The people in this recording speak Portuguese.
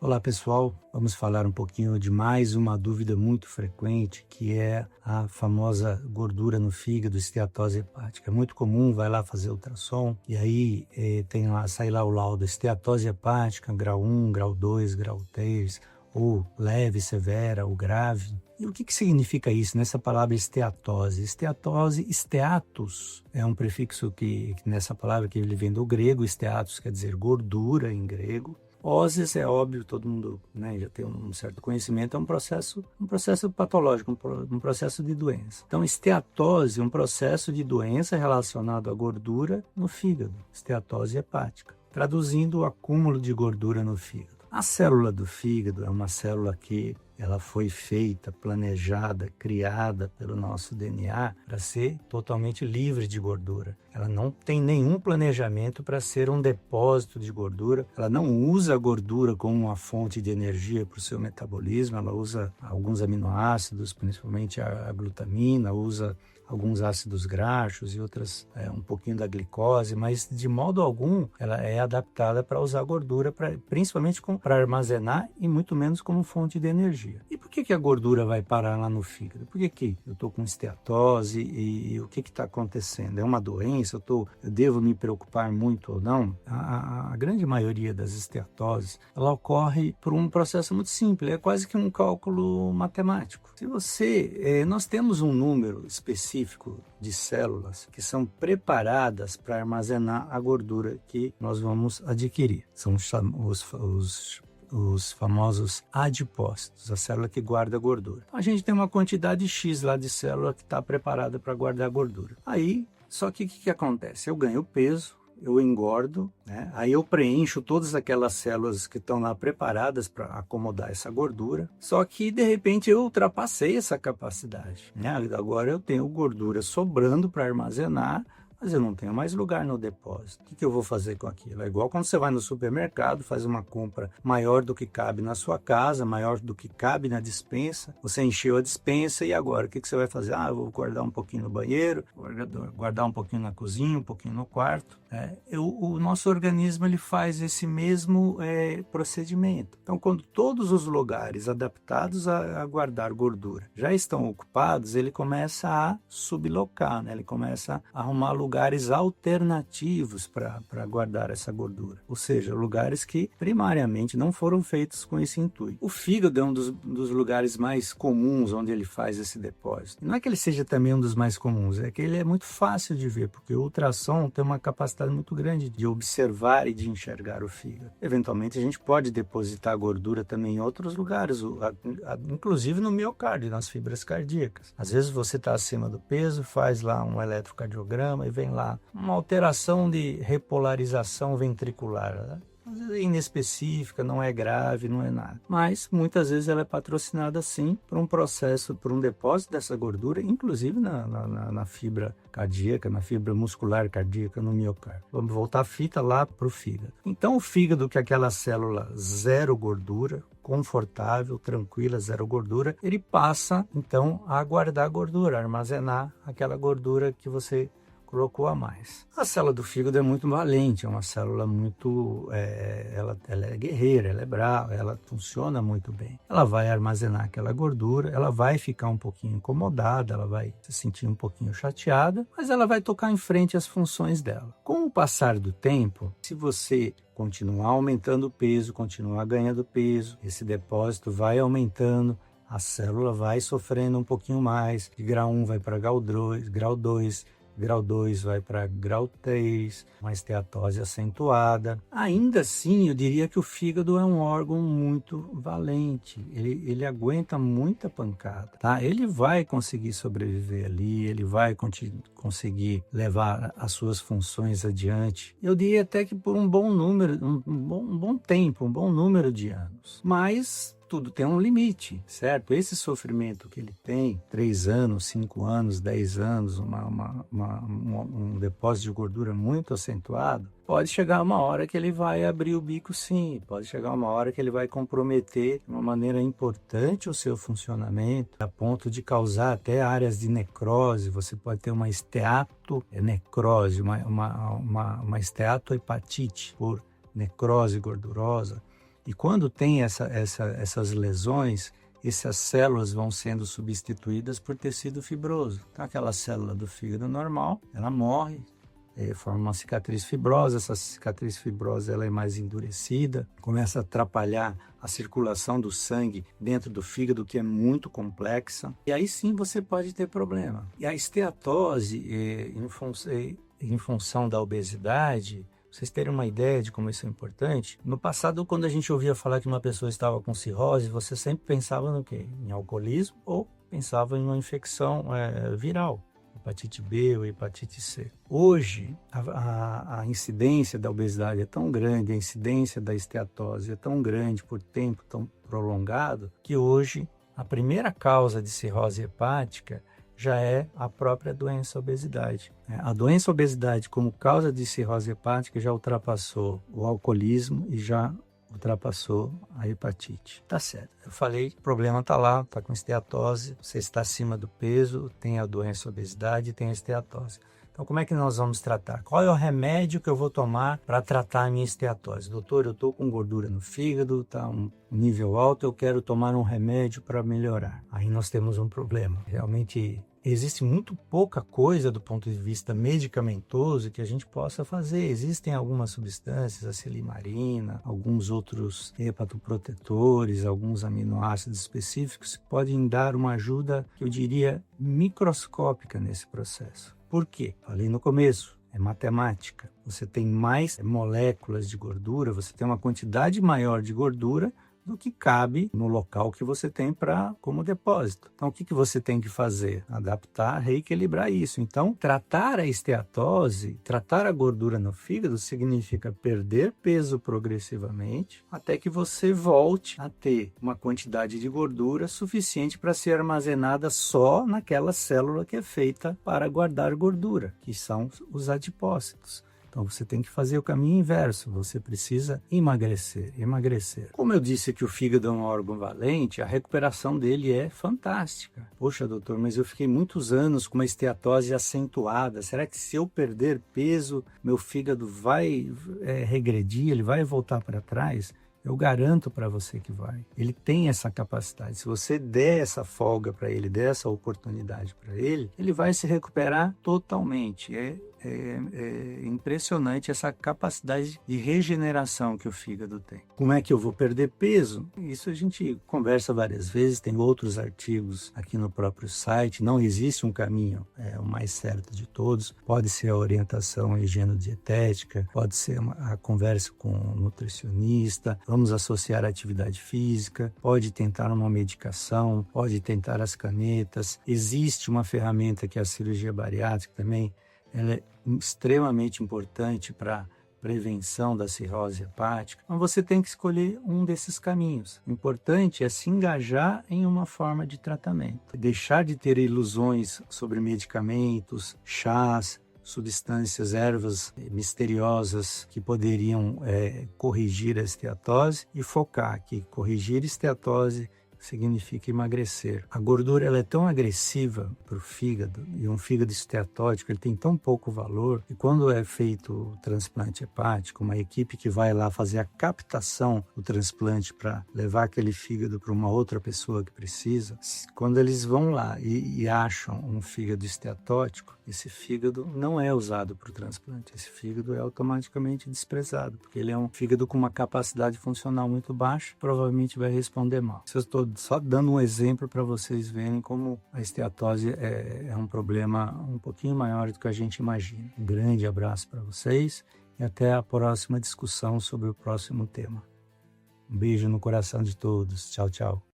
Olá pessoal, vamos falar um pouquinho de mais uma dúvida muito frequente, que é a famosa gordura no fígado, esteatose hepática. É muito comum, vai lá fazer ultrassom e aí sai lá o laudo esteatose hepática, grau 1, grau 2, grau 3, ou leve, severa, ou grave. E o que significa isso, nessa palavra esteatose? Esteatose, steatos, é um prefixo que nessa palavra que ele vem do grego, steatos quer dizer gordura em grego. Oses é óbvio, todo mundo, né, já tem um certo conhecimento, é um processo patológico, um processo de doença. Então, esteatose é um processo de doença relacionado à gordura no fígado, esteatose hepática, traduzindo o acúmulo de gordura no fígado. A célula do fígado é uma célula que ela foi feita, planejada, criada pelo nosso DNA para ser totalmente livre de gordura. Ela não tem nenhum planejamento para ser um depósito de gordura. Ela não usa a gordura como uma fonte de energia para o seu metabolismo. Ela usa alguns aminoácidos, principalmente a glutamina, usa alguns ácidos graxos e outras, um pouquinho da glicose, mas de modo algum ela é adaptada para usar gordura, principalmente para armazenar e muito menos como fonte de energia. E por que a gordura vai parar lá no fígado? Por que eu estou com esteatose e o que está acontecendo? É uma doença? Eu devo me preocupar muito ou não? A grande maioria das esteatoses, ela ocorre por um processo muito simples, é quase que um cálculo matemático. Nós temos um número específico de células que são preparadas para armazenar a gordura que nós vamos adquirir. São os famosos adipócitos, a célula que guarda a gordura. Então, a gente tem uma quantidade X lá de célula que está preparada para guardar a gordura. Aí, só que o que acontece? Eu ganho peso, eu engordo, né? Aí eu preencho todas aquelas células que estão lá preparadas para acomodar essa gordura, só que de repente eu ultrapassei essa capacidade, né? Agora eu tenho gordura sobrando para armazenar, mas eu não tenho mais lugar no depósito. O que eu vou fazer com aquilo? É igual quando você vai no supermercado, faz uma compra maior do que cabe na sua casa, maior do que cabe na despensa, você encheu a despensa e agora o que você vai fazer? Eu vou guardar um pouquinho no banheiro, guardar um pouquinho na cozinha, um pouquinho no quarto. O nosso organismo ele faz esse mesmo procedimento. Então, quando todos os lugares adaptados a guardar gordura já estão ocupados, ele começa a sublocar, né? Ele começa a arrumar lugares alternativos para guardar essa gordura. Ou seja, lugares que primariamente não foram feitos com esse intuito. O fígado é um dos lugares mais comuns onde ele faz esse depósito. Não é que ele seja também um dos mais comuns, é que ele é muito fácil de ver, porque o ultrassom tem uma capacidade muito grande de observar e de enxergar o fígado. Eventualmente a gente pode depositar gordura também em outros lugares, inclusive no miocárdio, nas fibras cardíacas. Às vezes você está acima do peso, faz lá um eletrocardiograma e vem lá uma alteração de repolarização ventricular, né? Às vezes é inespecífica, não é grave, não é nada. Mas muitas vezes ela é patrocinada sim por um processo, por um depósito dessa gordura, inclusive na fibra cardíaca, na fibra muscular cardíaca, no miocárdio. Vamos voltar a fita lá para o fígado. Então o fígado, que é aquela célula zero gordura, confortável, tranquila, zero gordura, ele passa então a guardar gordura, a armazenar aquela gordura que você colocou a mais. A célula do fígado é muito valente, é uma célula muito, ela é guerreira, ela é brava, ela funciona muito bem. Ela vai armazenar aquela gordura, ela vai ficar um pouquinho incomodada, ela vai se sentir um pouquinho chateada, mas ela vai tocar em frente às funções dela. Com o passar do tempo, se você continuar aumentando o peso, continuar ganhando peso, esse depósito vai aumentando, a célula vai sofrendo um pouquinho mais, de grau 1 vai para grau 2, grau 2 vai para grau 3, uma esteatose acentuada. Ainda assim, eu diria que o fígado é um órgão muito valente. Ele aguenta muita pancada, tá? Ele vai conseguir sobreviver ali, ele vai conseguir levar as suas funções adiante. Eu diria até que por um bom número, um bom tempo, um bom número de anos. Mas tudo tem um limite, certo? Esse sofrimento que ele tem, 3 anos, 5 anos, 10 anos, um depósito de gordura muito acentuado, pode chegar uma hora que ele vai abrir o bico sim, pode chegar uma hora que ele vai comprometer de uma maneira importante o seu funcionamento, a ponto de causar até áreas de necrose. Você pode ter uma esteatonecrose, uma esteatohepatite por necrose gordurosa. E quando tem essas lesões, essas células vão sendo substituídas por tecido fibroso. Então, aquela célula do fígado normal, ela morre, forma uma cicatriz fibrosa. Essa cicatriz fibrosa ela é mais endurecida, começa a atrapalhar a circulação do sangue dentro do fígado, que é muito complexa. E aí sim você pode ter problema. E a esteatose, em função da obesidade, vocês terem uma ideia de como isso é importante, no passado, quando a gente ouvia falar que uma pessoa estava com cirrose, você sempre pensava no quê? Em alcoolismo ou pensava em uma infecção viral, hepatite B ou hepatite C. Hoje, a incidência da obesidade é tão grande, a incidência da esteatose é tão grande por tempo tão prolongado, que hoje a primeira causa de cirrose hepática já é a própria doença obesidade. A doença obesidade como causa de cirrose hepática já ultrapassou o alcoolismo e já ultrapassou a hepatite. Tá certo. Eu falei, o problema tá lá, tá com esteatose, você está acima do peso, tem a doença obesidade e tem a esteatose. Então, como é que nós vamos tratar? Qual é o remédio que eu vou tomar para tratar a minha esteatose? Doutor, eu estou com gordura no fígado, está um nível alto, eu quero tomar um remédio para melhorar. Aí nós temos um problema. Realmente existe muito pouca coisa do ponto de vista medicamentoso que a gente possa fazer. Existem algumas substâncias, a silimarina, alguns outros hepatoprotetores, alguns aminoácidos específicos que podem dar uma ajuda, que eu diria, microscópica nesse processo. Por quê? Falei no começo, é matemática. Você tem mais moléculas de gordura, você tem uma quantidade maior de gordura do que cabe no local que você tem como depósito. Então, o que você tem que fazer? Adaptar, reequilibrar isso. Então, tratar a esteatose, tratar a gordura no fígado, significa perder peso progressivamente, até que você volte a ter uma quantidade de gordura suficiente para ser armazenada só naquela célula que é feita para guardar gordura, que são os adipócitos. Então, você tem que fazer o caminho inverso, você precisa emagrecer. Como eu disse que o fígado é um órgão valente, a recuperação dele é fantástica. Poxa, doutor, mas eu fiquei muitos anos com uma esteatose acentuada. Será que se eu perder peso, meu fígado vai regredir, ele vai voltar para trás? Eu garanto para você que vai. Ele tem essa capacidade. Se você der essa folga para ele, der essa oportunidade para ele, ele vai se recuperar totalmente. É impressionante essa capacidade de regeneração que o fígado tem. Como é que eu vou perder peso? Isso a gente conversa várias vezes, tem outros artigos aqui no próprio site. Não existe um caminho, o mais certo de todos. Pode ser a orientação higienodietética, pode ser a conversa com um nutricionista, vamos associar a atividade física, pode tentar uma medicação, pode tentar as canetas. Existe uma ferramenta que é a cirurgia bariátrica também. Ela é extremamente importante para prevenção da cirrose hepática, mas você tem que escolher um desses caminhos. O importante é se engajar em uma forma de tratamento, deixar de ter ilusões sobre medicamentos, chás, substâncias, ervas misteriosas que poderiam corrigir a esteatose e focar que corrigir a esteatose significa emagrecer. A gordura ela é tão agressiva para o fígado, e um fígado esteatótico ele tem tão pouco valor, que quando é feito o transplante hepático, uma equipe que vai lá fazer a captação do transplante para levar aquele fígado para uma outra pessoa que precisa, quando eles vão lá e acham um fígado esteatótico, esse fígado não é usado para o transplante, esse fígado é automaticamente desprezado, porque ele é um fígado com uma capacidade funcional muito baixa, provavelmente vai responder mal. Se eu estou só dando um exemplo para vocês verem como a esteatose é um problema um pouquinho maior do que a gente imagina. Um grande abraço para vocês e até a próxima discussão sobre o próximo tema. Um beijo no coração de todos. Tchau, tchau.